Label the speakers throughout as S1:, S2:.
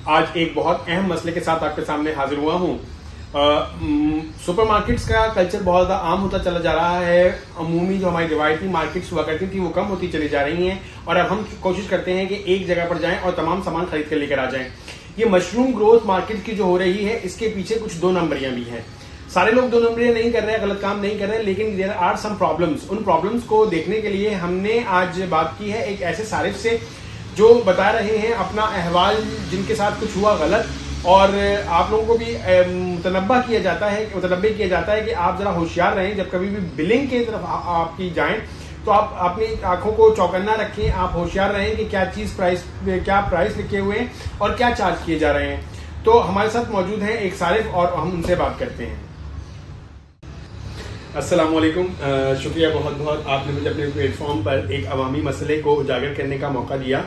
S1: आज एक बहुत अहम मसले के साथ आपके सामने हाजिर हुआ हूँ। सुपरमार्केट्स का कल्चर बहुत ज़्यादा आम होता चला जा रहा है। अमूमी जो हमारी रिवायती मार्केट्स हुआ करती थी वो कम होती चली जा रही हैं और अब हम कोशिश करते हैं कि एक जगह पर जाएं और तमाम सामान खरीद कर लेकर आ जाएं। ये मशरूम ग्रोथ मार्केट की जो हो रही है इसके पीछे कुछ दो नंबरियां भी हैं। सारे लोग दो नंबरियां नहीं कर रहे हैं, गलत काम नहीं कर रहे हैं, लेकिन देयर आर सम प्रॉब्लम्स। उन प्रॉब्लम्स को देखने के लिए हमने आज बात की है एक ऐसे सारिफ से जो बता रहे हैं अपना अहवाल, जिनके साथ कुछ हुआ गलत, और आप लोगों को भी मुतनब्बा किया जाता है कि आप जरा होशियार रहें। जब कभी भी बिलिंग की तरफ आपकी जाएं तो आप अपनी आंखों को चौकन्ना रखें, आप होशियार रहें कि क्या प्राइस लिखे हुए हैं और क्या चार्ज किए जा रहे हैं। तो हमारे साथ मौजूद हैं एक सारिफ और हम उनसे बात करते हैं। अस्सलाम वालेकुम, शुक्रिया बहुत बहुत, आपने मुझे अपने प्लेटफॉर्म पर एक अवामी मसले को उजागर करने का मौका दिया।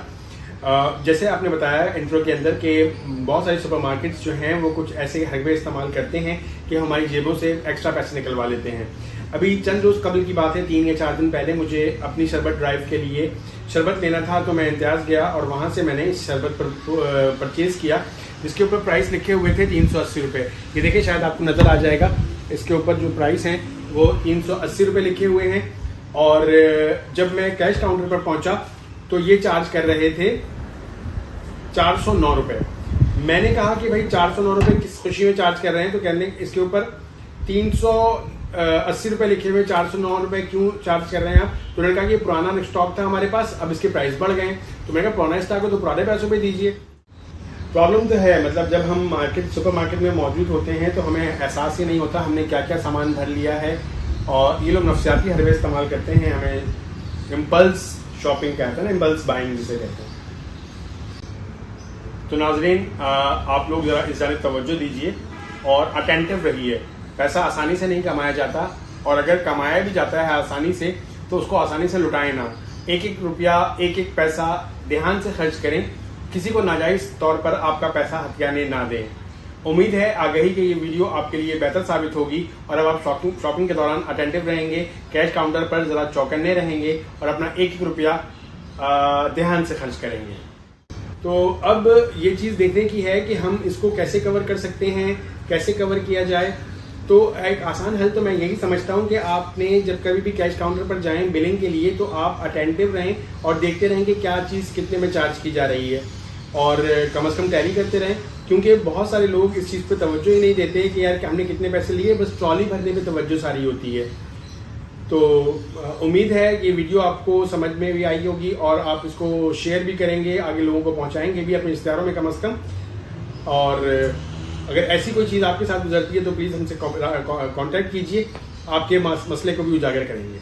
S1: जैसे आपने बताया इंट्रो के अंदर कि बहुत सारे सुपरमार्केट्स जो हैं वो कुछ ऐसे हरबे इस्तेमाल करते हैं कि हमारी जेबों से एक्स्ट्रा पैसे निकलवा लेते हैं। अभी चंद रोज़ कबल की बात है, 3 या 4 दिन पहले मुझे अपनी शरबत ड्राइव के लिए शरबत लेना था, तो मैं इम्तियाज़ गया और वहाँ से मैंने इस शरबत पर परचेज़ किया, जिसके ऊपर प्राइस लिखे हुए थे 380 रुपये। ये देखिए, शायद आपको नज़र आ जाएगा, इसके ऊपर जो प्राइस हैं वो 380 रुपये लिखे हुए हैं। और जब मैं कैश काउंटर पर पहुंचा तो ये चार्ज कर रहे थे 409 रुपये। मैंने कहा कि भाई 409 रुपये किस खुशी में चार्ज कर रहे हैं, तो कहने इसके ऊपर 380 रुपये लिखे हुए, 409 रुपये क्यों चार्ज कर रहे हैं आप? तो उन्होंने कहा कि पुराना स्टॉक था हमारे पास, अब इसके प्राइस बढ़ गए। तो मैंने कहा पुराना स्टॉक हो तो पुराने पैसों पे दीजिए। प्रॉब्लम तो है, मतलब जब हम सुपर मार्केट में मौजूद होते हैं तो हमें एहसास ही नहीं होता हमने क्या क्या सामान भर लिया है। और ये लोग नफ्सियाती हरबे इस्तेमाल करते हैं, हमें इम्पल्स शॉपिंग कहते हैं ना, इम्पल्स बाइंग जिसे कहते हैं। तो नाज़रीन, आप लोग ज़रा इस जानिब तवज्जो दीजिए और अटेंटिव रहिए। पैसा आसानी से नहीं कमाया जाता, और अगर कमाया भी जाता है आसानी से तो उसको आसानी से लुटाएं ना। एक एक रुपया, एक एक पैसा ध्यान से खर्च करें, किसी को नाजायज़ तौर पर आपका पैसा हथियाने ना दें। उम्मीद है आगाही की ये वीडियो आपके लिए बेहतर साबित होगी और अब आप शॉपिंग के दौरान अटेंटिव रहेंगे, कैश काउंटर पर ज़रा चौकन्ने रहेंगे और अपना एक एक रुपया ध्यान से खर्च करेंगे। तो अब ये चीज़ देखने की है कि हम इसको कैसे कवर कर सकते हैं, कैसे कवर किया जाए। तो एक आसान हल तो मैं यही समझता हूँ कि आपने जब कभी भी कैश काउंटर पर जाएं बिलिंग के लिए तो आप अटेंटिव रहें और देखते रहें कि क्या चीज़ कितने में चार्ज की जा रही है, और कम से कम टैली करते रहें, क्योंकि बहुत सारे लोग इस चीज़ पे तवज्जो ही नहीं देते कि यार कि हमने कितने पैसे लिए, बस ट्रॉली भरने पे तवज्जो सारी होती है। तो उम्मीद है कि वीडियो आपको समझ में भी आई होगी और आप इसको शेयर भी करेंगे, आगे लोगों को पहुंचाएंगे भी अपने रिश्तेदारों में कम से कम। और अगर ऐसी कोई चीज़ आपके साथ गुजरती है तो प्लीज़ हमसे कांटेक्ट कीजिए, आपके मसले को भी उजागर करेंगे।